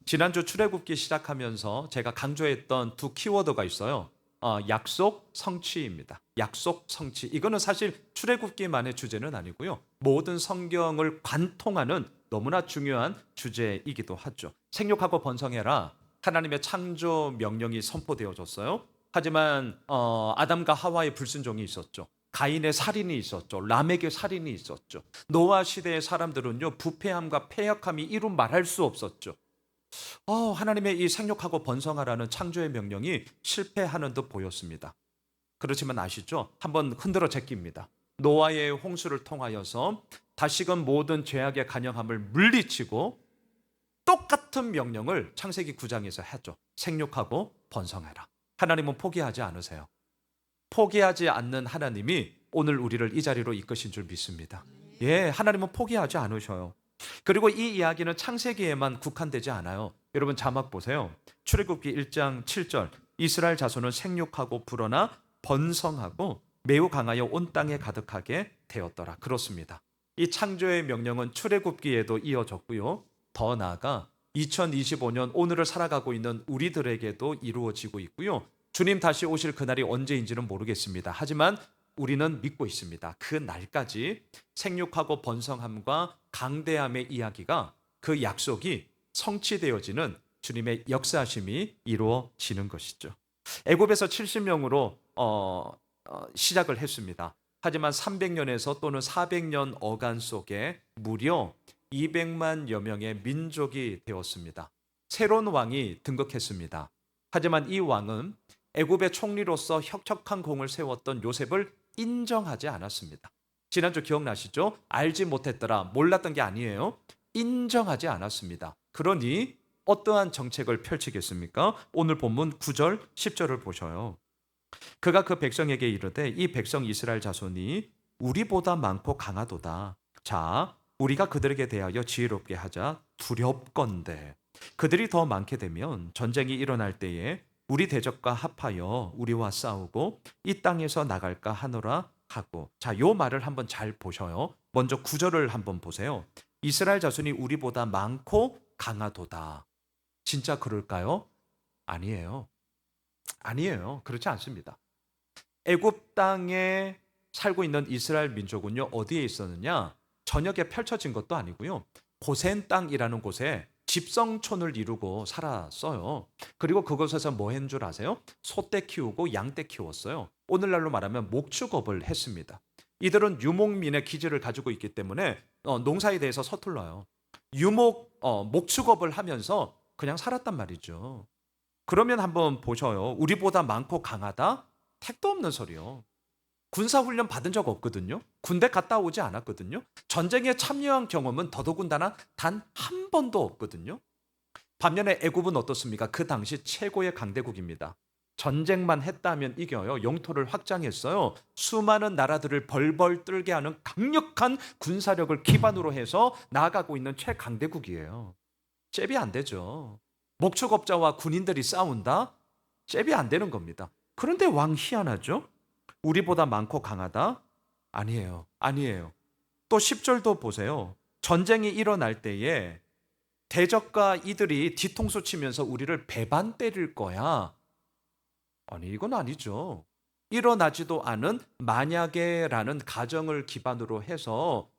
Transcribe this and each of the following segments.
지난주 출애굽기 시작하면서 제가 강조했던 두 키워드가 있어요. 약속, 성취입니다. 약속, 성취. 이거는 사실 출애굽기만의 주제는 아니고요. 모든 성경을 관통하는 너무나 중요한 주제이기도 하죠. 생육하고 번성해라. 하나님의 창조 명령이 선포되어졌어요. 하지만 아담과 하와의 불순종이 있었죠. 가인의 살인이 있었죠. 람에게 살인이 있었죠. 노아 시대의 사람들은요, 부패함과 패역함이 이루 말할 수 없었죠. 하나님의 이 생육하고 번성하라는 창조의 명령이 실패하는 듯 보였습니다. 그렇지만 아시죠? 한번 흔들어 제낍니다. 노아의 홍수를 통하여서 다시금 모든 죄악의 간영함을 물리치고 똑같은 명령을 창세기 9장에서 했죠. 생육하고 번성해라. 하나님은 포기하지 않으세요. 포기하지 않는 하나님이 오늘 우리를 이 자리로 이끄신 줄 믿습니다. 예, 하나님은 포기하지 않으셔요. 그리고 이 이야기는 창세기에만 국한되지 않아요. 여러분 자막 보세요. 출애굽기 1장 7절 이스라엘 자손은 생육하고 불어나 번성하고 매우 강하여 온 땅에 가득하게 되었더라. 그렇습니다. 이 창조의 명령은 출애굽기에도 이어졌고요. 더 나아가 2025년 오늘을 살아가고 있는 우리들에게도 이루어지고 있고요. 주님 다시 오실 그날이 언제인지는 모르겠습니다. 하지만 우리는 믿고 있습니다. 그 날까지 생육하고 번성함과 강대함의 이야기가 그 약속이 성취되어지는 주님의 역사하심이 이루어지는 것이죠. 애굽에서 70명으로 시작을 했습니다. 하지만 300년에서 또는 400년 어간 속에 무려 200만여 명의 민족이 되었습니다. 새로운 왕이 등극했습니다. 하지만 이 왕은 애굽의 총리로서 혁혁한 공을 세웠던 요셉을 인정하지 않았습니다. 지난주 기억나시죠? 알지 못했더라, 몰랐던 게 아니에요. 인정하지 않았습니다. 그러니 어떠한 정책을 펼치겠습니까? 오늘 본문 9절, 10절을 보셔요. 그가 그 백성에게 이르되 이 백성 이스라엘 자손이 우리보다 많고 강하도다. 자, 우리가 그들에게 대하여 지혜롭게 하자. 두렵건대 그들이 더 많게 되면 전쟁이 일어날 때에 우리 대적과 합하여 우리와 싸우고 이 땅에서 나갈까 하노라 하고. 자, 요 말을 한번 잘 보셔요. 먼저 9절을 한번 보세요. 이스라엘 자손이 우리보다 많고 강하도다. 진짜 그럴까요? 아니에요. 아니에요. 그렇지 않습니다. 애굽 땅에 살고 있는 이스라엘 민족은요, 어디에 있었느냐? 전역에 펼쳐진 것도 아니고요. 고센 땅이라는 곳에 집성촌을 이루고 살았어요. 그리고 그곳에서 뭐 했는 줄 아세요? 소떼 키우고 양떼 키웠어요. 오늘날로 말하면 목축업을 했습니다. 이들은 유목민의 기질을 가지고 있기 때문에 농사에 대해서 서툴러요. 목축업을 하면서 그냥 살았단 말이죠. 그러면 한번 보셔요. 우리보다 많고 강하다? 택도 없는 소리요. 군사훈련 받은 적 없거든요. 군대 갔다 오지 않았거든요. 전쟁에 참여한 경험은 더더군다나 단 한 번도 없거든요. 반면에 애굽은 어떻습니까? 그 당시 최고의 강대국입니다. 전쟁만 했다면 이겨요. 영토를 확장했어요. 수많은 나라들을 벌벌 떨게 하는 강력한 군사력을 기반으로 해서 나아가고 있는 최강대국이에요. 잽이 안 되죠. 목축업자와 군인들이 싸운다? 잽이 안 되는 겁니다. 그런데 왕 희한하죠? 우리보다 많고 강하다? 아니에요. 아니에요. 또 10절도 보세요. 전쟁이 일어날 때에 대적과 이들이 뒤통수 치면서 우리를 배반 때릴 거야. 아니, 이건 아니죠. 일어나지도 않은 만약에라는 가정을 기반으로 해서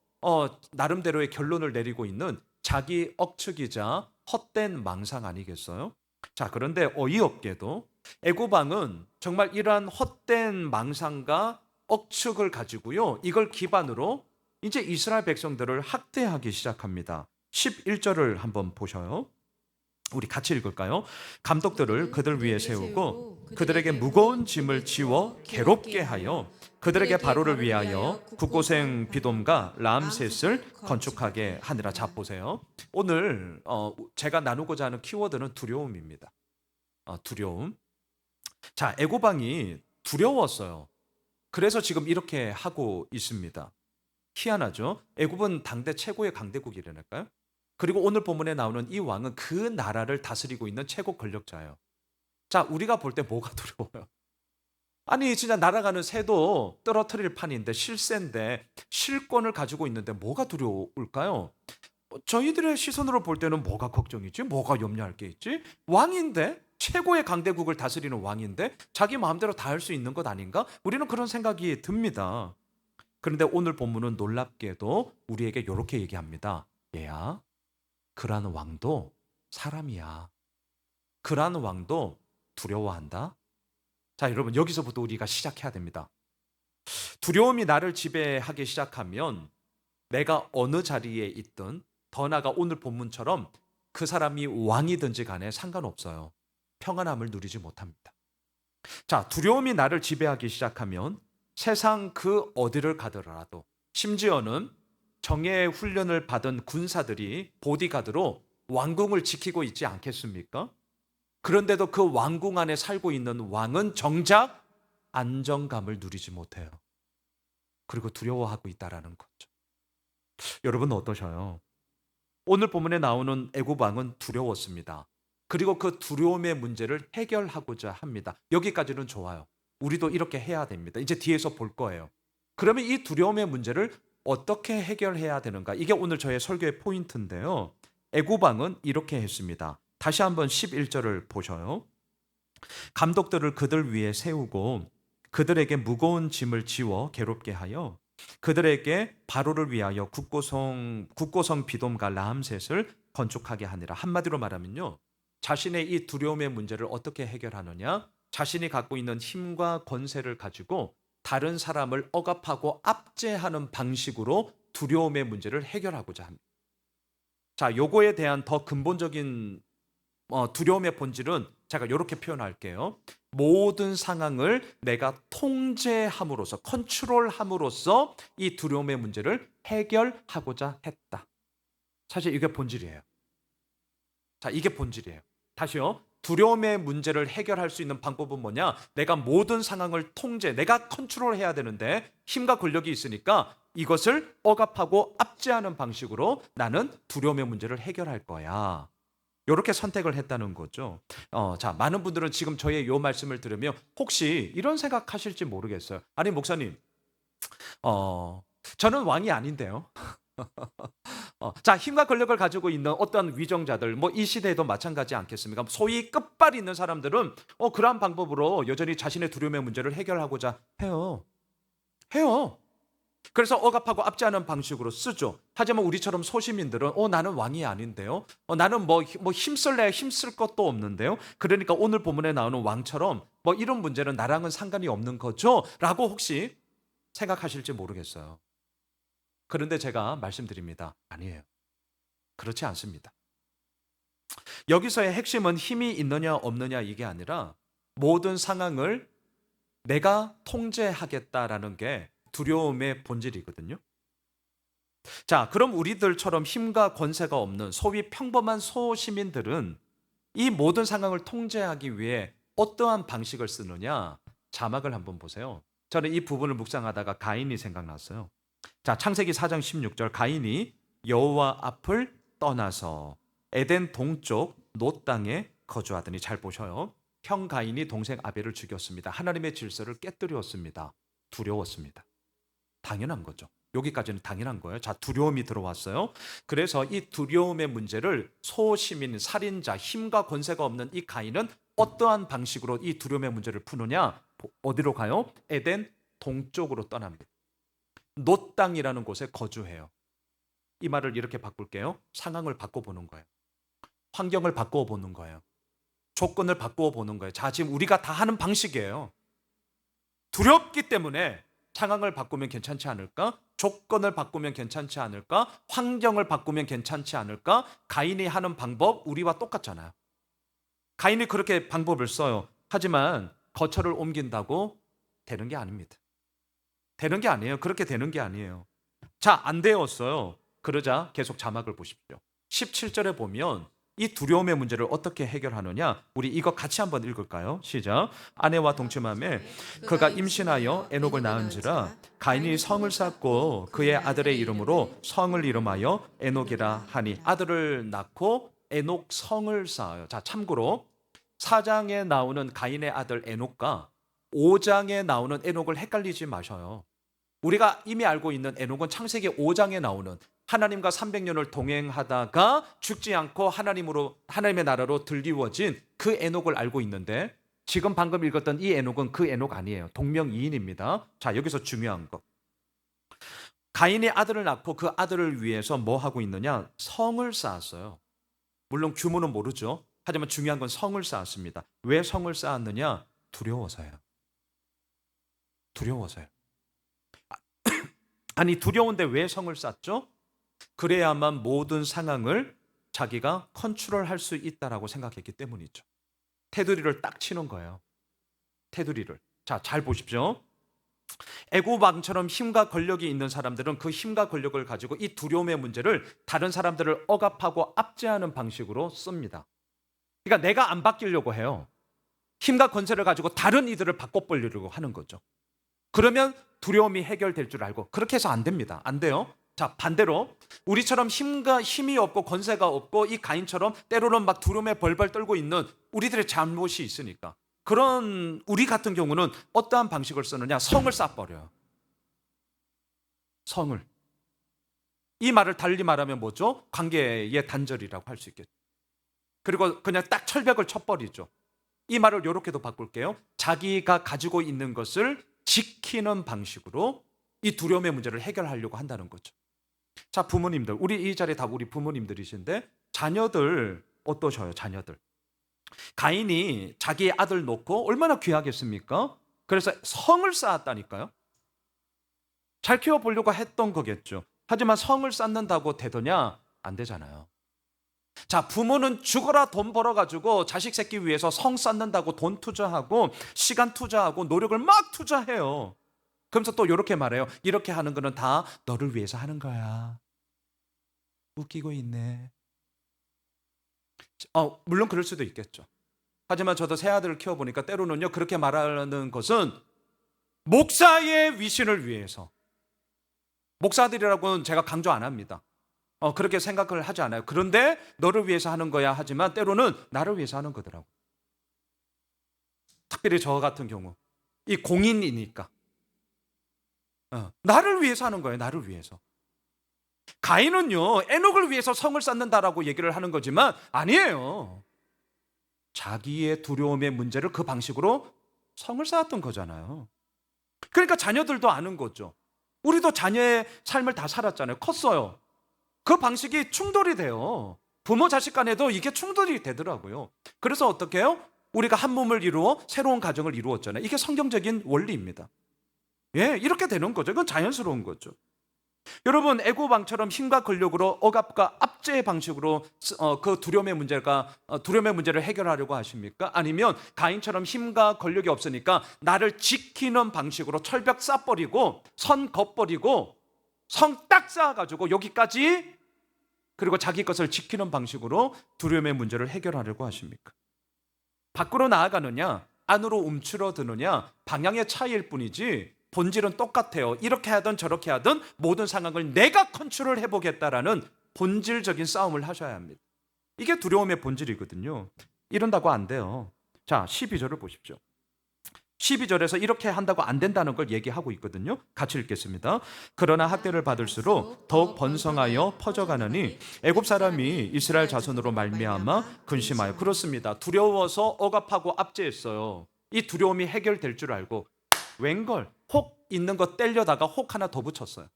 나름대로의 결론을 내리고 있는 자기 억측이자 헛된 망상 아니겠어요? 자, 그런데 어이없게도 애굽 왕은 정말 이러한 헛된 망상과 억측을 가지고요, 이걸 기반으로 이제 이스라엘 백성들을 학대하기 시작합니다. 11절을 한번 보셔요. 우리 같이 읽을까요? 감독들을 그들 위에 세우고 그들에게 무거운 짐을 지워 괴롭게 하여 그들에게 바로를 위하여 국고생 비돔과 람셋을 건축하게 하니라. 자, 보세요. 오늘 제가 나누고자 하는 키워드는 두려움입니다. 두려움. 자, 애굽 왕이 두려웠어요. 그래서 지금 이렇게 하고 있습니다. 희한하죠? 애굽은 당대 최고의 강대국이라니까요. 그리고 오늘 본문에 나오는 이 왕은 그 나라를 다스리고 있는 최고 권력자예요. 자, 우리가 볼 때 뭐가 두려워요? 아니, 진짜 날아가는 새도 떨어뜨릴 판인데, 실세인데, 실권을 가지고 있는데 뭐가 두려울까요? 저희들의 시선으로 볼 때는 뭐가 걱정이지? 뭐가 염려할 게 있지? 왕인데? 최고의 강대국을 다스리는 왕인데? 자기 마음대로 다 할 수 있는 것 아닌가? 우리는 그런 생각이 듭니다. 그런데 오늘 본문은 놀랍게도 우리에게 이렇게 얘기합니다. 얘야, 그러한 왕도 사람이야. 그러한 왕도 두려워한다. 자, 여러분, 여기서부터 우리가 시작해야 됩니다. 두려움이 나를 지배하기 시작하면 내가 어느 자리에 있든, 더 나아가 오늘 본문처럼 그 사람이 왕이든지 간에 상관없어요. 평안함을 누리지 못합니다. 자, 두려움이 나를 지배하기 시작하면 세상 그 어디를 가더라도, 심지어는 정예 훈련을 받은 군사들이 보디가드로 왕궁을 지키고 있지 않겠습니까? 그런데도 그 왕궁 안에 살고 있는 왕은 정작 안정감을 누리지 못해요. 그리고 두려워하고 있다라는 거죠. 여러분 어떠셔요? 오늘 본문에 나오는 애굽 왕은 두려웠습니다. 그리고 그 두려움의 문제를 해결하고자 합니다. 여기까지는 좋아요. 우리도 이렇게 해야 됩니다. 이제 뒤에서 볼 거예요. 그러면 이 두려움의 문제를 어떻게 해결해야 되는가? 이게 오늘 저의 설교의 포인트인데요. 애굽 왕은 이렇게 했습니다. 다시 한번 11절을 보셔요. 감독들을 그들 위에 세우고 그들에게 무거운 짐을 지워 괴롭게 하여 그들에게 바로를 위하여 국고성 비돔과 라암셋을 건축하게 하니라. 한마디로 말하면요, 자신의 이 두려움의 문제를 어떻게 해결하느냐? 자신이 갖고 있는 힘과 권세를 가지고 다른 사람을 억압하고 압제하는 방식으로 두려움의 문제를 해결하고자 합니다. 자, 요거에 대한 더 근본적인 두려움의 본질은 제가 이렇게 표현할게요. 모든 상황을 내가 통제함으로써, 컨트롤함으로써 이 두려움의 문제를 해결하고자 했다. 사실 이게 본질이에요. 자, 이게 본질이에요. 다시요. 두려움의 문제를 해결할 수 있는 방법은 뭐냐? 내가 모든 상황을 내가 컨트롤해야 되는데 힘과 권력이 있으니까 이것을 억압하고 압제하는 방식으로 나는 두려움의 문제를 해결할 거야. 이렇게 선택을 했다는 거죠. 자, 많은 분들은 지금 저의 이 말씀을 들으며 혹시 이런 생각하실지 모르겠어요. 아니, 목사님, 저는 왕이 아닌데요. 자, 힘과 권력을 가지고 있는 어떤 위정자들, 뭐 이 시대에도 마찬가지 않겠습니까? 소위 끝발 있는 사람들은 그러한 방법으로 여전히 자신의 두려움의 문제를 해결하고자 해요. 그래서 억압하고 압제하는 방식으로 쓰죠. 하지만 우리처럼 소시민들은 나는 왕이 아닌데요. 나는 뭐 힘쓸래 힘쓸 것도 없는데요. 그러니까 오늘 본문에 나오는 왕처럼 뭐 이런 문제는 나랑은 상관이 없는 거죠? 라고 혹시 생각하실지 모르겠어요. 그런데 제가 말씀드립니다. 아니에요. 그렇지 않습니다. 여기서의 핵심은 힘이 있느냐 없느냐 이게 아니라 모든 상황을 내가 통제하겠다라는 게 두려움의 본질이거든요. 자, 그럼 우리들처럼 힘과 권세가 없는 소위 평범한 소시민들은 이 모든 상황을 통제하기 위해 어떠한 방식을 쓰느냐? 자막을 한번 보세요. 저는 이 부분을 묵상하다가 가인이 생각났어요. 자, 창세기 4장 16절, 가인이 여호와 앞을 떠나서 에덴 동쪽 놋 땅에 거주하더니, 잘 보셔요. 형 가인이 동생 아벨을 죽였습니다. 하나님의 질서를 깨뜨렸습니다. 두려웠습니다. 당연한 거죠. 여기까지는 당연한 거예요. 자, 두려움이 들어왔어요. 그래서 이 두려움의 문제를 소시민, 살인자, 힘과 권세가 없는 이 가인은 어떠한 방식으로 이 두려움의 문제를 푸느냐? 어디로 가요? 에덴 동쪽으로 떠납니다. 놋 땅이라는 곳에 거주해요. 이 말을 이렇게 바꿀게요. 상황을 바꿔보는 거예요. 환경을 바꿔보는 거예요. 조건을 바꿔보는 거예요. 자, 지금 우리가 다 하는 방식이에요. 두렵기 때문에 상황을 바꾸면 괜찮지 않을까? 조건을 바꾸면 괜찮지 않을까? 환경을 바꾸면 괜찮지 않을까? 가인이 하는 방법 우리와 똑같잖아요. 가인이 그렇게 방법을 써요. 하지만 거처를 옮긴다고 되는 게 아닙니다. 되는 게 아니에요. 그렇게 되는 게 아니에요. 자, 안 되었어요. 그러자 계속 자막을 보십시오. 17절에 보면 이 두려움의 문제를 어떻게 해결하느냐? 우리 이거 같이 한번 읽을까요? 시작. 아내와 동침함에 그가 임신하여 에녹을 낳은지라 가인이 성을 쌓고 그의 아들의 이름으로 성을 이름하여 에녹이라 하니, 아들을 낳고 에녹 성을 쌓아요. 자, 참고로 4장에 나오는 가인의 아들 에녹과 5장에 나오는 에녹을 헷갈리지 마셔요. 우리가 이미 알고 있는 에녹은 창세기 5장에 나오는 하나님과 300년을 동행하다가 죽지 않고 하나님의 나라로 들리워진 그 에녹을 알고 있는데, 지금 방금 읽었던 이 에녹은 그 에녹 아니에요. 동명이인입니다. 자, 여기서 중요한 거. 가인이 아들을 낳고 그 아들을 위해서 뭐 하고 있느냐? 성을 쌓았어요. 물론 규모는 모르죠. 하지만 중요한 건 성을 쌓았습니다. 왜 성을 쌓았느냐? 두려워서요. 두려워서요. 아니, 두려운데 왜 성을 쌓죠? 그래야만 모든 상황을 자기가 컨트롤할 수 있다라고 생각했기 때문이죠. 테두리를 딱 치는 거예요. 테두리를. 자, 잘 보십시오. 애굽 왕처럼 힘과 권력이 있는 사람들은 그 힘과 권력을 가지고 이 두려움의 문제를 다른 사람들을 억압하고 압제하는 방식으로 씁니다. 그러니까 내가 안 바뀌려고 해요. 힘과 권세를 가지고 다른 이들을 바꿔버리려고 하는 거죠. 그러면 두려움이 해결될 줄 알고. 그렇게 해서 안 됩니다. 안 돼요. 자, 반대로 우리처럼 힘이 없고 권세가 없고 이 가인처럼 때로는 막 두려움에 벌벌 떨고 있는 우리들의 잘못이 있으니까, 그런 우리 같은 경우는 어떠한 방식을 쓰느냐? 성을 쌓아버려요. 성을. 이 말을 달리 말하면 뭐죠? 관계의 단절이라고 할 수 있겠죠. 그리고 그냥 딱 철벽을 쳐버리죠. 이 말을 이렇게도 바꿀게요. 자기가 가지고 있는 것을 지키는 방식으로 이 두려움의 문제를 해결하려고 한다는 거죠. 자, 부모님들, 우리 이 자리에 다 우리 부모님들이신데, 자녀들 어떠셔요? 자녀들. 가인이 자기의 아들 놓고 얼마나 귀하겠습니까? 그래서 성을 쌓았다니까요. 잘 키워보려고 했던 거겠죠. 하지만 성을 쌓는다고 되더냐? 안 되잖아요. 자, 부모는 죽어라 돈 벌어가지고 자식 새끼 위해서 성 쌓는다고 돈 투자하고 시간 투자하고 노력을 막 투자해요. 그러면서 또 이렇게 말해요. 이렇게 하는 거는 다 너를 위해서 하는 거야. 웃기고 있네. 물론 그럴 수도 있겠죠. 하지만 저도 새 아들을 키워보니까 때로는요, 그렇게 말하는 것은 목사의 위신을 위해서. 목사들이라고는 제가 강조 안 합니다. 그렇게 생각을 하지 않아요. 그런데 너를 위해서 하는 거야 하지만 때로는 나를 위해서 하는 거더라고요. 특별히 저 같은 경우 이 공인이니까 나를 위해서 하는 거예요. 나를 위해서. 가인은요, 에녹을 위해서 성을 쌓는다라고 얘기를 하는 거지만 아니에요. 자기의 두려움의 문제를 그 방식으로 성을 쌓았던 거잖아요. 그러니까 자녀들도 아는 거죠. 우리도 자녀의 삶을 다 살았잖아요. 컸어요. 그 방식이 충돌이 돼요. 부모 자식 간에도 이게 충돌이 되더라고요. 그래서 어떻게 해요? 우리가 한 몸을 이루어 새로운 가정을 이루었잖아요. 이게 성경적인 원리입니다. 예, 이렇게 되는 거죠. 이건 자연스러운 거죠. 여러분, 애굽 왕처럼 힘과 권력으로 억압과 압제의 방식으로 그 두려움의 문제를 해결하려고 하십니까? 아니면 가인처럼 힘과 권력이 없으니까 나를 지키는 방식으로 철벽 쌓아버리고 선 걷버리고 성 딱 쌓아가지고 여기까지, 그리고 자기 것을 지키는 방식으로 두려움의 문제를 해결하려고 하십니까? 밖으로 나아가느냐, 안으로 움츠러드느냐, 방향의 차이일 뿐이지 본질은 똑같아요. 이렇게 하든 저렇게 하든 모든 상황을 내가 컨트롤 해보겠다라는 본질적인 싸움을 하셔야 합니다. 이게 두려움의 본질이거든요. 이런다고 안 돼요. 자, 12절을 보십시오. 12절에서 이렇게 한다고 안 된다는 걸 얘기하고 있거든요. 같이 읽겠습니다. 그러나 학대를 받을수록 더욱 번성하여 퍼져가느니 애굽 사람이 이스라엘 자손으로 말미암아 근심하여. 그렇습니다. 두려워서 억압하고 압제했어요. 이 두려움이 해결될 줄 알고 웬걸 혹 있는 거 떼려다가 혹 하나 더 붙였어요.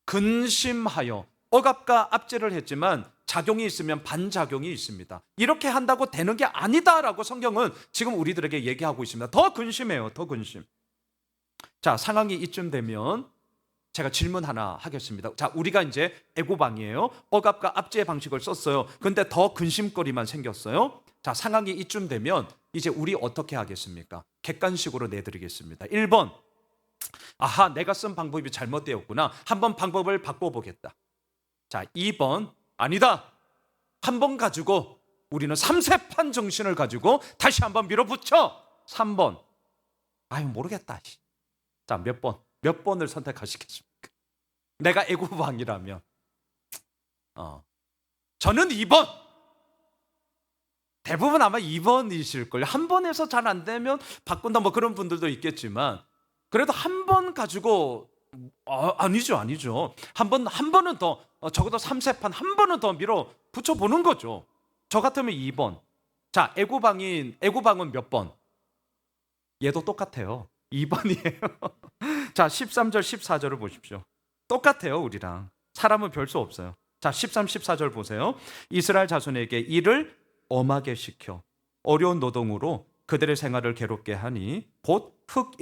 근심하여. 억압과 압제를 했지만 작용이 있으면 반작용이 있습니다. 이렇게 한다고 되는 게 아니다라고 성경은 지금 우리들에게 얘기하고 있습니다. 더 근심해요. 더 근심. 자, 상황이 이쯤 되면 제가 질문 하나 하겠습니다. 자, 우리가 이제 애굽 왕이에요. 억압과 압제의 방식을 썼어요. 근데 더 근심거리만 생겼어요. 자, 상황이 이쯤 되면 이제 우리 어떻게 하겠습니까? 객관식으로 내드리겠습니다. 1번, 아하, 내가 쓴 방법이 잘못되었구나. 한번 방법을 바꿔보겠다. 자, 2번, 아니다. 한 번 가지고 우리는 삼세판 정신을 가지고 다시 한번 밀어붙여. 3번, 아유 모르겠다. 자, 몇 번을 선택하시겠습니까? 내가 애굽 왕이라면 저는 2번. 대부분 아마 2번이실걸요. 한 번에서 잘 안 되면 바꾼다, 뭐 그런 분들도 있겠지만, 그래도 한 번 가지고 아니죠. 한 번은 더 적어도 3세판 한 번은 더 밀어붙여 보는 거죠. 저 같으면 2번. 자, 애고방은 몇 번? 얘도 똑같아요. 2번이에요. 자, 13절 14절을 보십시오. 똑같아요, 우리랑. 사람은 별 수 없어요. 자, 13, 14절 보세요. 이스라엘 자손에게 이를 엄하게 시켜 어려운 노동으로 그들의 생활을 괴롭게 하니 곧 흙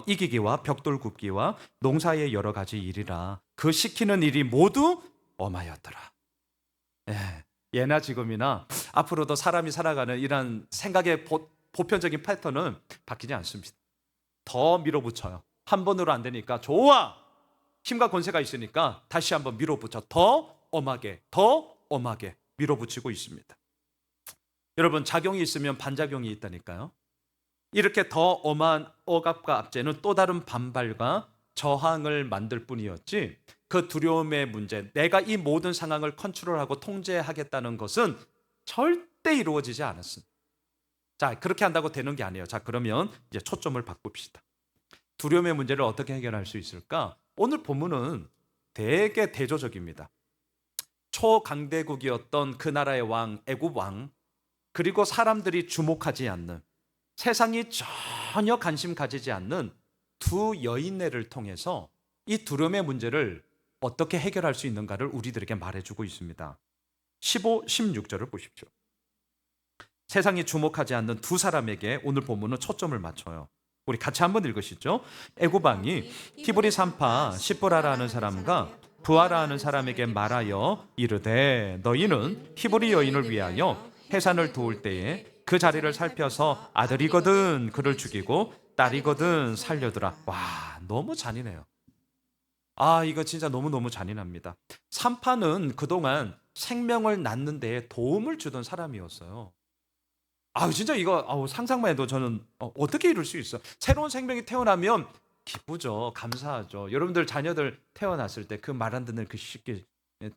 이기기와 벽돌 굽기와 농사의 여러 가지 일이라. 그 시키는 일이 모두 엄하였더라. 예, 예나 지금이나 앞으로도 사람이 살아가는 이런 생각의 보편적인 패턴은 바뀌지 않습니다. 더 밀어붙여요. 한 번으로 안 되니까 좋아. 힘과 권세가 있으니까 다시 한번 밀어붙여 더 엄하게 밀어붙이고 있습니다. 여러분, 작용이 있으면 반작용이 있다니까요. 이렇게 더 엄한 억압과 압제는 또 다른 반발과 저항을 만들 뿐이었지, 그 두려움의 문제, 내가 이 모든 상황을 컨트롤하고 통제하겠다는 것은 절대 이루어지지 않았습니다. 자, 그렇게 한다고 되는 게 아니에요. 자, 그러면 이제 초점을 바꿉시다. 두려움의 문제를 어떻게 해결할 수 있을까? 오늘 본문은 되게 대조적입니다. 초강대국이었던 그 나라의 왕, 애굽 왕, 그리고 사람들이 주목하지 않는, 세상이 전혀 관심 가지지 않는 두 여인네를 통해서 이 두려움의 문제를 어떻게 해결할 수 있는가를 우리들에게 말해주고 있습니다. 15, 16절을 보십시오. 세상이 주목하지 않는 두 사람에게 오늘 본문은 초점을 맞춰요. 우리 같이 한번 읽으시죠. 애굽 왕이 히브리 산파 시브라라 하는 사람과 부하라 하는 사람에게 말하여 이르되 너희는 히브리 여인을 위하여 해산을 도울 때에 그 자리를 살펴서 아들이거든 그를 죽이고 딸이거든 살려두라. 와, 너무 잔인해요. 아, 이거 진짜 너무너무 잔인합니다. 산파는 그동안 생명을 낳는 데에 도움을 주던 사람이었어요. 진짜 이거 상상만 해도 저는 어떻게 이룰 수 있어? 새로운 생명이 태어나면 기쁘죠. 감사하죠. 여러분들 자녀들 태어났을 때 그 말 안 듣는 그 시끼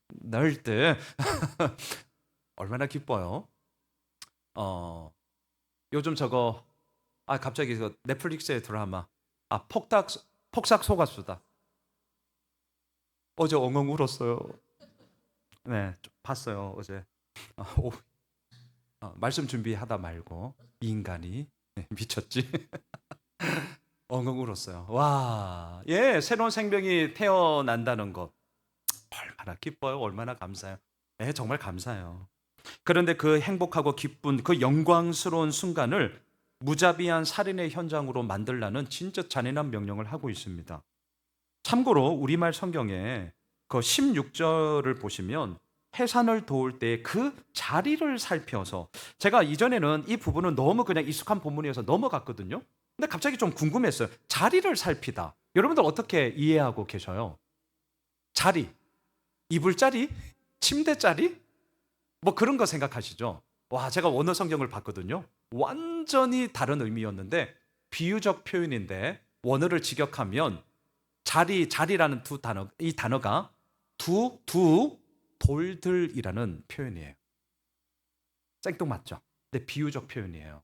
낳을 때 얼마나 기뻐요. 요즘 저거 갑자기 그 넷플릭스의 드라마 폭삭 속았수다. 어제 엉엉 울었어요. 네, 봤어요 어제. 말씀 준비하다 말고 이 인간이 미쳤지. 엉엉 울었어요. 와, 예, 새로운 생명이 태어난다는 것 얼마나 기뻐요. 얼마나 감사해요. 네, 정말 감사해요. 그런데 그 행복하고 기쁜 그 영광스러운 순간을 무자비한 살인의 현장으로 만들라는 진짜 잔인한 명령을 하고 있습니다. 참고로 우리말 성경에 그 16절을 보시면 해산을 도울 때 그 자리를 살펴서, 제가 이전에는 이 부분은 너무 그냥 익숙한 본문이어서 넘어갔거든요. 근데 갑자기 좀 궁금했어요. 자리를 살피다. 여러분들 어떻게 이해하고 계셔요? 자리, 이불 자리, 침대 자리, 뭐 그런 거 생각하시죠? 와, 제가 원어 성경을 봤거든요. 완전히 다른 의미였는데 비유적 표현인데 원어를 직역하면 자리라는 이 단어가 두 돌들이라는 표현이에요. 생뚱맞죠? 근데 비유적 표현이에요.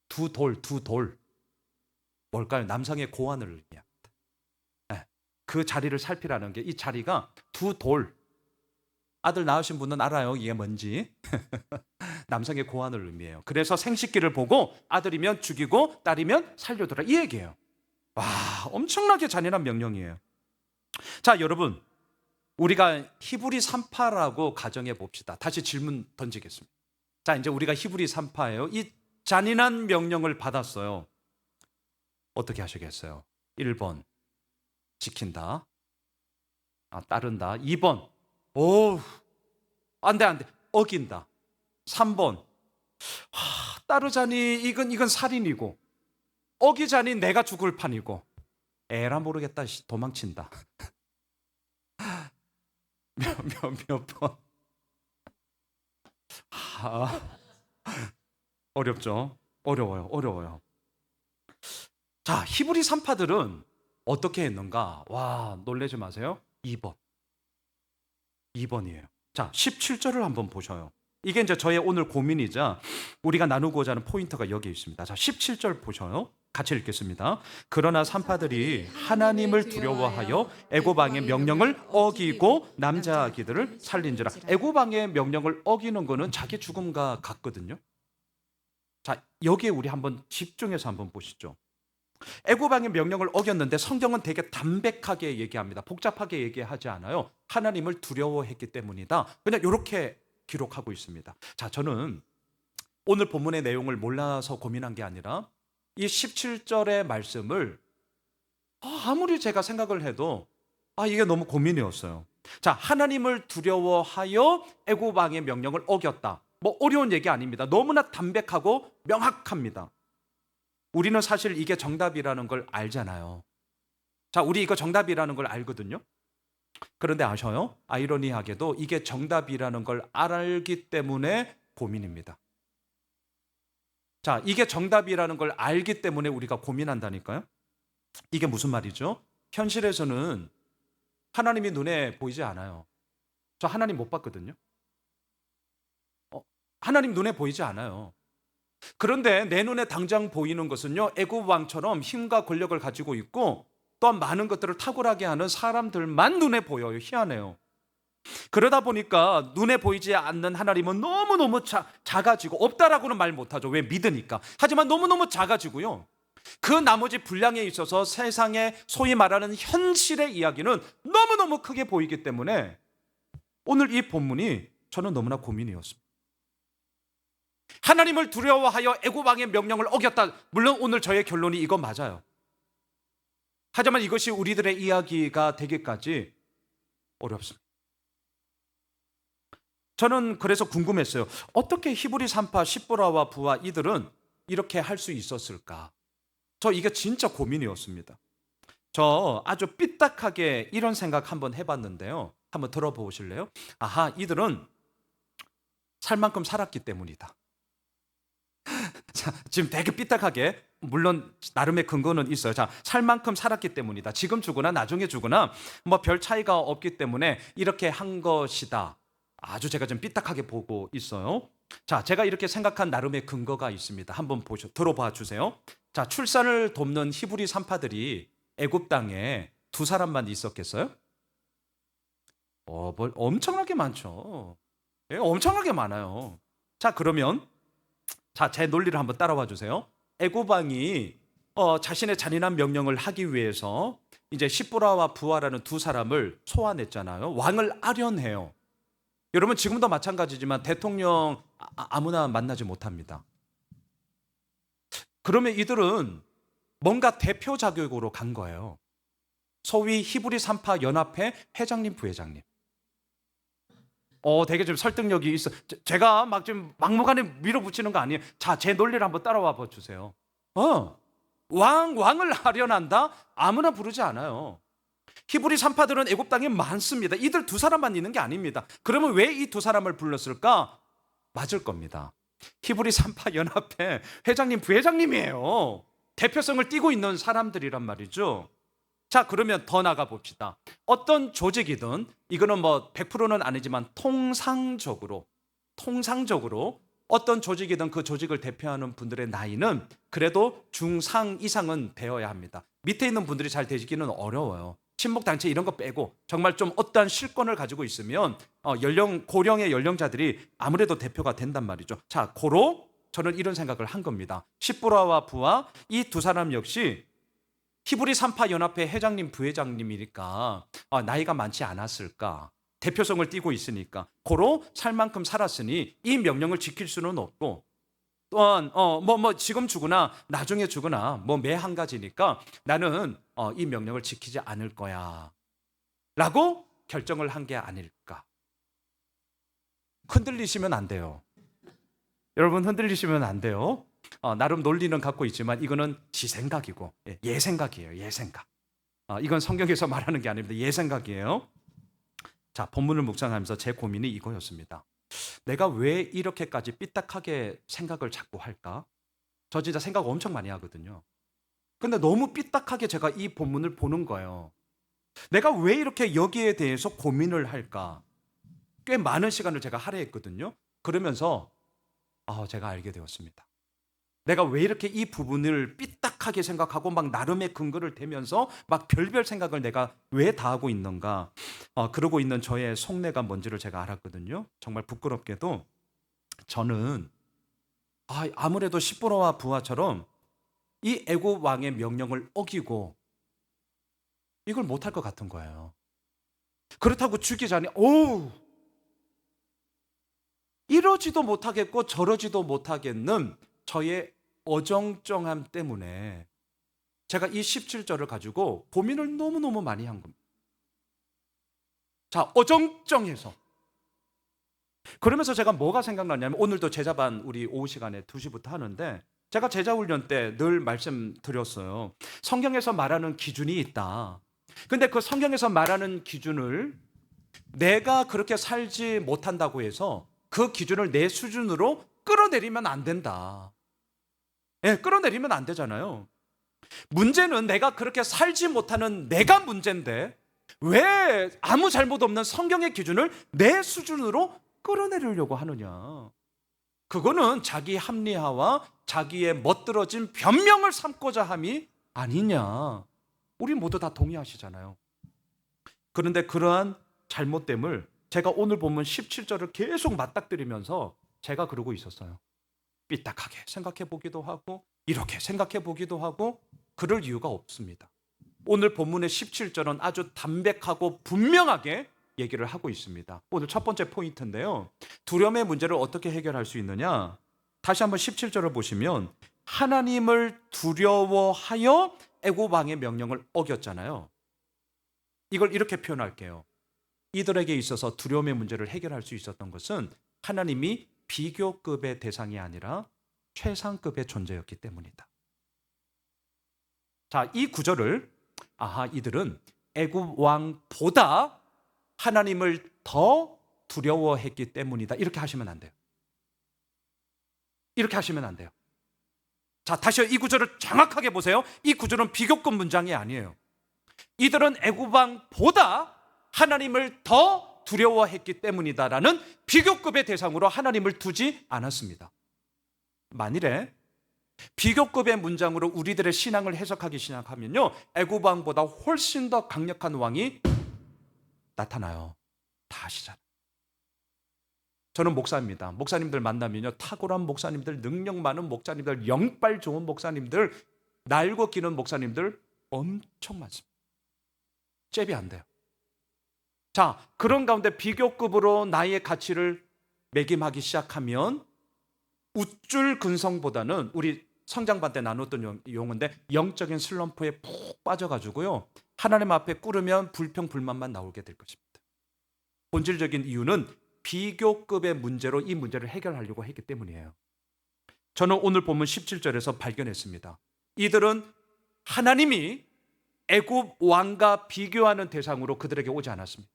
두 돌. 뭘까요? 남성의 고환을 의미합니다. 네. 그 자리를 살피라는 게, 이 자리가 두 돌. 아들 낳으신 분은 알아요, 이게 뭔지. 남성의 고환을 의미해요. 그래서 생식기를 보고 아들이면 죽이고 딸이면 살려두라, 이 얘기예요. 와, 엄청나게 잔인한 명령이에요. 자, 여러분, 우리가 히브리 산파라고 가정해 봅시다. 다시 질문 던지겠습니다. 자, 이제 우리가 히브리 산파예요. 이 잔인한 명령을 받았어요. 어떻게 하시겠어요? 1번 지킨다, 따른다. 2번 안 돼, 어긴다. 3번 따르자니 이건 살인이고, 어기자니 내가 죽을 판이고, 에라 모르겠다, 도망친다. 몇 번? 어렵죠? 어려워요. 자, 히브리 산파들은 어떻게 했는가? 와, 놀라지 마세요. 2번이에요. 자, 17절을 한번 보셔요. 이게 이제 저의 오늘 고민이자 우리가 나누고자 하는 포인트가 여기 있습니다. 자, 17절 보셔요. 같이 읽겠습니다. 그러나 산파들이 하나님을 두려워하여 애굽 왕의 명령을 어기고 남자아기들을 살린지라. 애굽 왕의 명령을 어기는 거는 자기 죽음과 같거든요. 자, 여기에 우리 한번 집중해서 한번 보시죠. 애굽 왕의 명령을 어겼는데 성경은 되게 담백하게 얘기합니다. 복잡하게 얘기하지 않아요. 하나님을 두려워했기 때문이다. 그냥 이렇게 기록하고 있습니다. 자, 저는 오늘 본문의 내용을 몰라서 고민한 게 아니라 이 17절의 말씀을 아무리 제가 생각을 해도 이게 너무 고민이었어요. 자, 하나님을 두려워하여 애굽 왕의 명령을 어겼다. 뭐 어려운 얘기 아닙니다. 너무나 담백하고 명확합니다. 우리는 사실 이게 정답이라는 걸 알잖아요. 자, 우리 이거 정답이라는 걸 알거든요. 그런데 아셔요? 아이러니하게도 이게 정답이라는 걸 알기 때문에 고민입니다. 자, 이게 정답이라는 걸 알기 때문에 우리가 고민한다니까요. 이게 무슨 말이죠? 현실에서는 하나님이 눈에 보이지 않아요. 저 하나님 못 봤거든요. 하나님 눈에 보이지 않아요. 그런데 내 눈에 당장 보이는 것은요, 애굽 왕처럼 힘과 권력을 가지고 있고 또한 많은 것들을 탁월하게 하는 사람들만 눈에 보여요. 희한해요. 그러다 보니까 눈에 보이지 않는 하나님은 너무너무 작아지고, 없다라고는 말 못하죠. 왜? 믿으니까. 하지만 너무너무 작아지고요, 그 나머지 분량에 있어서 세상의 소위 말하는 현실의 이야기는 너무너무 크게 보이기 때문에 오늘 이 본문이 저는 너무나 고민이었습니다. 하나님을 두려워하여 애굽 왕의 명령을 어겼다. 물론 오늘 저의 결론이 이거 맞아요. 하지만 이것이 우리들의 이야기가 되기까지 어렵습니다. 저는 그래서 궁금했어요. 어떻게 히브리 산파, 십보라와 부하 이들은 이렇게 할 수 있었을까? 저 이게 진짜 고민이었습니다. 저 아주 삐딱하게 이런 생각 한번 해봤는데요. 한번 들어보실래요? 아하, 이들은 살 만큼 살았기 때문이다. 자, 지금 되게 삐딱하게, 물론 나름의 근거는 있어요. 자, 살 만큼 살았기 때문이다. 지금 죽으나 나중에 죽으나 뭐 별 차이가 없기 때문에 이렇게 한 것이다. 아주 제가 좀 삐딱하게 보고 있어요. 자, 제가 이렇게 생각한 나름의 근거가 있습니다. 한번 들어봐 주세요. 자, 출산을 돕는 히브리 산파들이 애굽 땅에 두 사람만 있었겠어요? 엄청나게 많죠. 예, 엄청나게 많아요. 자, 그러면 제 논리를 한번 따라와 주세요. 애굽 왕이 자신의 잔인한 명령을 하기 위해서 이제 십보라와 부하라는 두 사람을 소환했잖아요. 왕을 아련해요. 여러분, 지금도 마찬가지지만 대통령 아무나 만나지 못합니다. 그러면 이들은 뭔가 대표 자격으로 간 거예요. 소위 히브리 산파 연합회 회장님, 부회장님. 되게 좀 설득력이 있어. 제가 막 좀 막무가내 밀어붙이는 거 아니에요. 자, 제 논리를 한번 따라와 봐 주세요. 왕을 아련한다? 아무나 부르지 않아요. 히브리 산파들은 애굽 땅에 많습니다. 이들 두 사람만 있는 게 아닙니다. 그러면 왜 이 두 사람을 불렀을까? 맞을 겁니다. 히브리 산파 연합회 회장님, 부회장님이에요. 대표성을 띠고 있는 사람들이란 말이죠. 자, 그러면 더 나가 봅시다. 어떤 조직이든, 이거는 뭐 100%는 아니지만 통상적으로 어떤 조직이든 그 조직을 대표하는 분들의 나이는 그래도 중상 이상은 되어야 합니다. 밑에 있는 분들이 잘 되기는 어려워요. 친목단체 이런 거 빼고 정말 좀 어떠한 실권을 가지고 있으면 고령의 연령자들이 아무래도 대표가 된단 말이죠. 자, 고로 저는 이런 생각을 한 겁니다. 십보라와 부하 이 두 사람 역시 히브리 산파 연합회 회장님, 부회장님이니까 나이가 많지 않았을까? 대표성을 띠고 있으니까 고로 살 만큼 살았으니 이 명령을 지킬 수는 없고, 또한 지금 죽으나 나중에 죽으나 뭐 매 한 가지니까 나는 이 명령을 지키지 않을 거야 라고 결정을 한 게 아닐까. 흔들리시면 안 돼요. 여러분, 흔들리시면 안 돼요. 나름 논리는 갖고 있지만 이거는 지 생각이고 예생각이에요. 예생각. 이건 성경에서 말하는 게 아닙니다. 예생각이에요. 자, 본문을 묵상하면서 제 고민이 이거였습니다. 내가 왜 이렇게까지 삐딱하게 생각을 자꾸 할까? 저 진짜 생각 엄청 많이 하거든요. 근데 너무 삐딱하게 제가 이 본문을 보는 거예요. 내가 왜 이렇게 여기에 대해서 고민을 할까? 꽤 많은 시간을 제가 할애했거든요. 그러면서 제가 알게 되었습니다. 내가 왜 이렇게 이 부분을 삐딱하게 생각하고 막 나름의 근거를 대면서 막 별별 생각을 내가 왜 다 하고 있는가? 그러고 있는 저의 속내가 뭔지를 제가 알았거든요. 정말 부끄럽게도 저는 아무래도 시보라와 부하처럼 이 애굽 왕의 명령을 어기고 이걸 못할 것 같은 거예요. 그렇다고 죽기 전에 이러지도 못하겠고 저러지도 못하겠는 저의 어정쩡함 때문에 제가 이 17절을 가지고 고민을 너무너무 많이 한 겁니다. 자, 어정쩡해서. 그러면서 제가 뭐가 생각나냐면 오늘도 제자반 우리 오후 시간에 2시부터 하는데 제가 제자훈련 때 늘 말씀드렸어요. 성경에서 말하는 기준이 있다. 근데 그 성경에서 말하는 기준을 내가 그렇게 살지 못한다고 해서 그 기준을 내 수준으로 끌어내리면 안 된다. 예, 끌어내리면 안 되잖아요. 문제는 내가 그렇게 살지 못하는 내가 문제인데 왜 아무 잘못 없는 성경의 기준을 내 수준으로 끌어내리려고 하느냐. 그거는 자기 합리화와 자기의 멋들어진 변명을 삼고자 함이 아니냐. 우리 모두 다 동의하시잖아요. 그런데 그러한 잘못됨을 제가 오늘 보면 17절을 계속 맞닥뜨리면서 제가 그러고 있었어요. 삐딱하게 생각해 보기도 하고 이렇게 생각해 보기도 하고 그럴 이유가 없습니다. 오늘 본문의 17절은 아주 담백하고 분명하게 얘기를 하고 있습니다. 오늘 첫 번째 포인트인데요. 두려움의 문제를 어떻게 해결할 수 있느냐? 다시 한번 17절을 보시면 하나님을 두려워하여 애굽 왕의 명령을 어겼잖아요. 이걸 이렇게 표현할게요. 이들에게 있어서 두려움의 문제를 해결할 수 있었던 것은 하나님이 비교급의 대상이 아니라 최상급의 존재였기 때문이다. 자, 이 구절을 이들은 애굽 왕보다 하나님을 더 두려워했기 때문이다. 이렇게 하시면 안 돼요. 이렇게 하시면 안 돼요. 자, 다시 이 구절을 정확하게 보세요. 이 구절은 비교급 문장이 아니에요. 이들은 애굽 왕보다 하나님을 더 두려워했기 때문이다라는 비교급의 대상으로 하나님을 두지 않았습니다. 만일에 비교급의 문장으로 우리들의 신앙을 해석하기 시작하면요, 애굽 왕보다 훨씬 더 강력한 왕이 나타나요. 다 아시잖아요. 저는 목사입니다. 목사님들 만나면요, 탁월한 목사님들, 능력 많은 목사님들, 영빨 좋은 목사님들, 날고 기는 목사님들 엄청 많습니다. 잽이 안 돼요. 자, 그런 가운데 비교급으로 나의 가치를 매김하기 시작하면 우쭐 근성보다는 우리 성장반 때 나눴던 용어인데 영적인 슬럼프에 푹 빠져가지고요, 하나님 앞에 꿇으면 불평 불만만 나오게 될 것입니다. 본질적인 이유는 비교급의 문제로 이 문제를 해결하려고 했기 때문이에요. 저는 오늘 본문 17절에서 발견했습니다. 이들은 하나님이 애굽 왕과 비교하는 대상으로 그들에게 오지 않았습니다.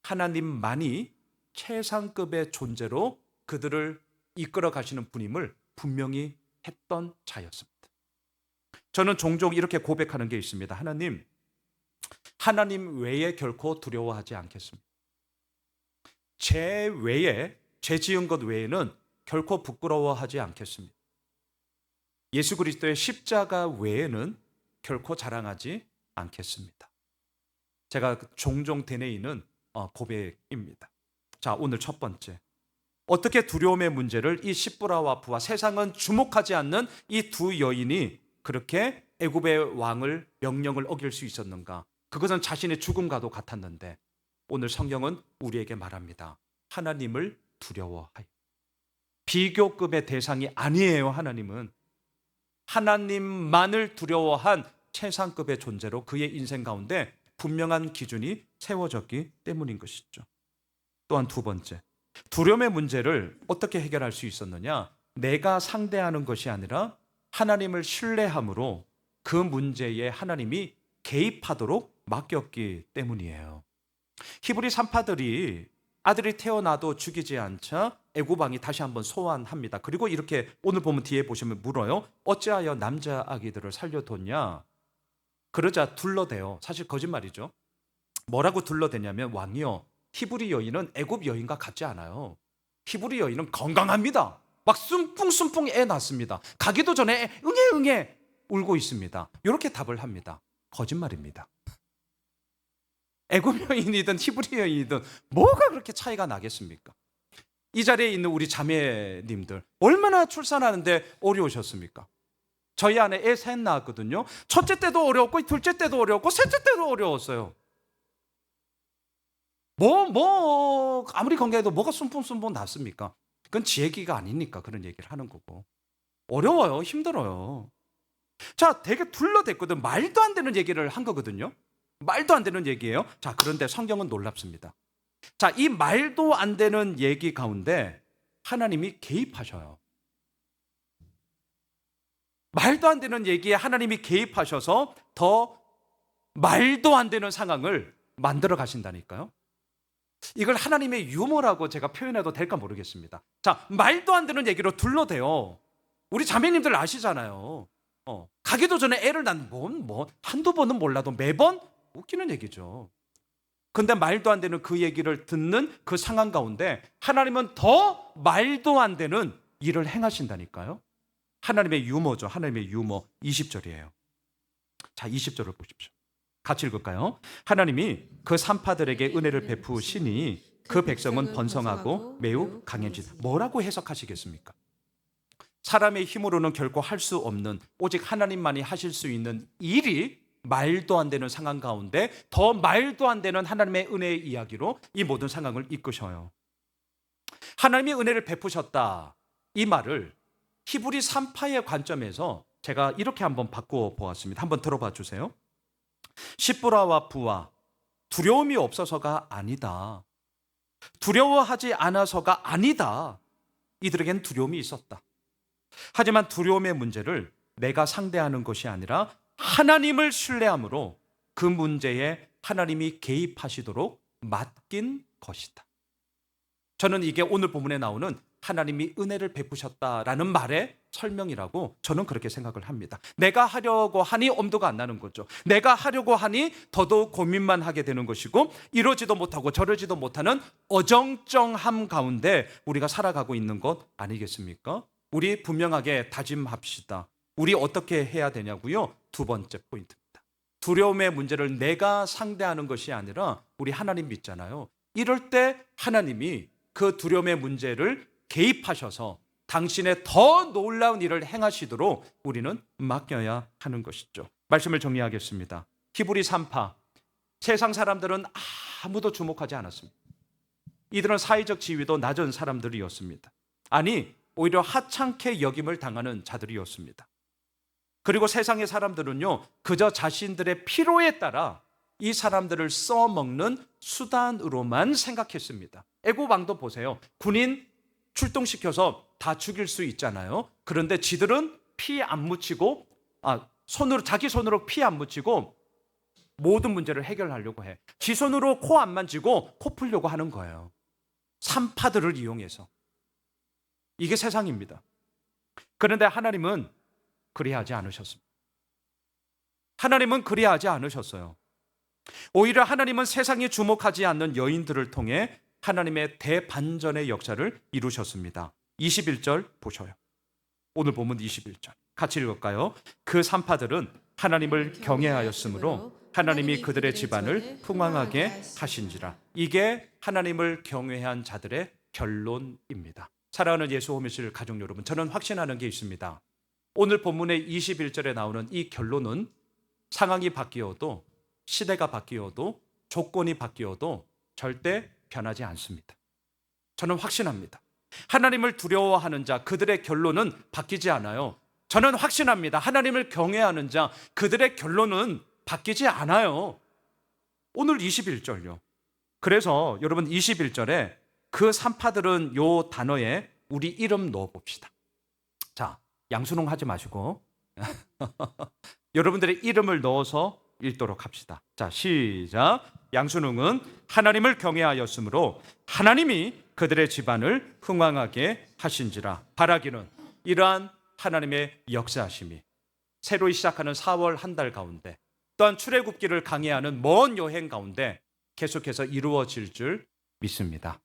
하나님만이 최상급의 존재로 그들을 이끌어 가시는 분임을 분명히 했던 자였습니다. 저는 종종 이렇게 고백하는 게 있습니다. 하나님 외에 결코 두려워하지 않겠습니다. 제 외에, 죄 지은 것 외에는 결코 부끄러워하지 않겠습니다. 예수 그리스도의 십자가 외에는 결코 자랑하지 않겠습니다. 제가 종종 되뇌이는 고백입니다. 자, 오늘 첫 번째. 어떻게 두려움의 문제를 이 시브라와 부하, 세상은 주목하지 않는 이 두 여인이 그렇게 애굽의 왕을 명령을 어길 수 있었는가? 그것은 자신의 죽음과도 같았는데 오늘 성경은 우리에게 말합니다. 하나님을 두려워하여. 비교급의 대상이 아니에요. 하나님은 하나님만을 두려워한 최상급의 존재로 그의 인생 가운데 분명한 기준이 세워졌기 때문인 것이죠. 또한 두 번째, 두려움의 문제를 어떻게 해결할 수 있었느냐? 내가 상대하는 것이 아니라 하나님을 신뢰함으로 그 문제에 하나님이 개입하도록 맡겼기 때문이에요. 히브리 산파들이 아들이 태어나도 죽이지 않자 애굽 왕이 다시 한번 소환합니다. 그리고 이렇게 오늘 보면 뒤에 보시면 물어요. 어찌하여 남자 아기들을 살려뒀냐? 그러자 둘러대요. 사실 거짓말이죠. 뭐라고 둘러대냐면 왕이요, 히브리 여인은 애굽 여인과 같지 않아요. 히브리 여인은 건강합니다. 막 숨풍숨풍 애 낳습니다. 가기도 전에 응애 울고 있습니다. 이렇게 답을 합니다. 거짓말입니다. 애굽 여인이든 히브리 여인이든 뭐가 그렇게 차이가 나겠습니까? 이 자리에 있는 우리 자매님들 얼마나 출산하는데 어려우셨습니까? 저희 아내 애 셋 낳았거든요. 첫째 때도 어려웠고 둘째 때도 어려웠고 셋째 때도 어려웠어요. 아무리 건강해도 뭐가 숨풍숨풍 났습니까? 그건 지 얘기가 아니니까 그런 얘기를 하는 거고. 어려워요. 힘들어요. 자, 되게 둘러댔거든. 말도 안 되는 얘기를 한 거거든요. 말도 안 되는 얘기예요. 자, 그런데 성경은 놀랍습니다. 자, 이 말도 안 되는 얘기 가운데 하나님이 개입하셔요. 말도 안 되는 얘기에 하나님이 개입하셔서 더 말도 안 되는 상황을 만들어 가신다니까요. 이걸 하나님의 유머라고 제가 표현해도 될까 모르겠습니다. 자, 말도 안 되는 얘기로 둘러대요. 우리 자매님들 아시잖아요. 가기도 전에 애를 낳는 한두 번은 몰라도 매번 웃기는 얘기죠. 근데 말도 안 되는 그 얘기를 듣는 그 상황 가운데 하나님은 더 말도 안 되는 일을 행하신다니까요. 하나님의 유머죠. 하나님의 유머. 20절이에요. 자, 20절을 보십시오. 같이 읽을까요? 하나님이 그 산파들에게 은혜를 베푸시니 그 백성은 번성하고 매우 강해지다. 뭐라고 해석하시겠습니까? 사람의 힘으로는 결코 할 수 없는 오직 하나님만이 하실 수 있는 일이 말도 안 되는 상황 가운데 더 말도 안 되는 하나님의 은혜의 이야기로 이 모든 상황을 이끄셔요. 하나님이 은혜를 베푸셨다. 이 말을 히브리 산파의 관점에서 제가 이렇게 한번 바꾸어 보았습니다. 한번 들어봐 주세요. 시브라와 부와 두려움이 없어서가 아니다. 두려워하지 않아서가 아니다. 이들에겐 두려움이 있었다. 하지만 두려움의 문제를 내가 상대하는 것이 아니라 하나님을 신뢰함으로 그 문제에 하나님이 개입하시도록 맡긴 것이다. 저는 이게 오늘 본문에 나오는 하나님이 은혜를 베푸셨다라는 말의 설명이라고 저는 그렇게 생각을 합니다. 내가 하려고 하니 엄두가 안 나는 거죠. 내가 하려고 하니 더더욱 고민만 하게 되는 것이고 이러지도 못하고 저러지도 못하는 어정쩡함 가운데 우리가 살아가고 있는 것 아니겠습니까? 우리 분명하게 다짐합시다. 우리 어떻게 해야 되냐고요? 두 번째 포인트입니다. 두려움의 문제를 내가 상대하는 것이 아니라 우리 하나님 믿잖아요. 이럴 때 하나님이 그 두려움의 문제를 개입하셔서 당신의 더 놀라운 일을 행하시도록 우리는 맡겨야 하는 것이죠. 말씀을 정리하겠습니다. 히브리 산파, 세상 사람들은 아무도 주목하지 않았습니다. 이들은 사회적 지위도 낮은 사람들이었습니다. 아니, 오히려 하찮게 여김을 당하는 자들이었습니다. 그리고 세상의 사람들은요, 그저 자신들의 필요에 따라 이 사람들을 써먹는 수단으로만 생각했습니다. 애굽 왕도 보세요. 군인 출동시켜서 다 죽일 수 있잖아요. 그런데 지들은 피 안 묻히고 자기 손으로 피 안 묻히고 모든 문제를 해결하려고 해. 지 손으로 코 안 만지고 코 풀려고 하는 거예요. 산파들을 이용해서. 이게 세상입니다. 그런데 하나님은 그리하지 않으셨습니다. 하나님은 그리하지 않으셨어요. 오히려 하나님은 세상이 주목하지 않는 여인들을 통해 하나님의 대반전의 역사를 이루셨습니다. 21절 보셔요. 오늘 본문 21절 같이 읽을까요? 그 산파들은 하나님을 경외하였으므로 하나님이 그들의 집안을 풍성하게 하신지라. 이게 하나님을 경외한 자들의 결론입니다. 사랑하는 예수 호미실 가족 여러분, 저는 확신하는 게 있습니다. 오늘 본문의 21절에 나오는 이 결론은 상황이 바뀌어도 시대가 바뀌어도 조건이 바뀌어도 절대 변하지 않습니다. 저는 확신합니다. 하나님을 두려워하는 자, 그들의 결론은 바뀌지 않아요. 저는 확신합니다. 하나님을 경외하는 자, 그들의 결론은 바뀌지 않아요. 오늘 21절요. 그래서 여러분 21절에 그 산파들은 요 단어에 우리 이름 넣어봅시다. 자, 양순홍 하지 마시고 여러분들의 이름을 넣어서 읽도록 합시다. 자, 시작. 양순웅은 하나님을 경외하였으므로 하나님이 그들의 집안을 흥왕하게 하신지라. 바라기는 이러한 하나님의 역사하심이 새로 시작하는 4월 한 달 가운데 또한 출애굽기를 강해하는 먼 여행 가운데 계속해서 이루어질 줄 믿습니다.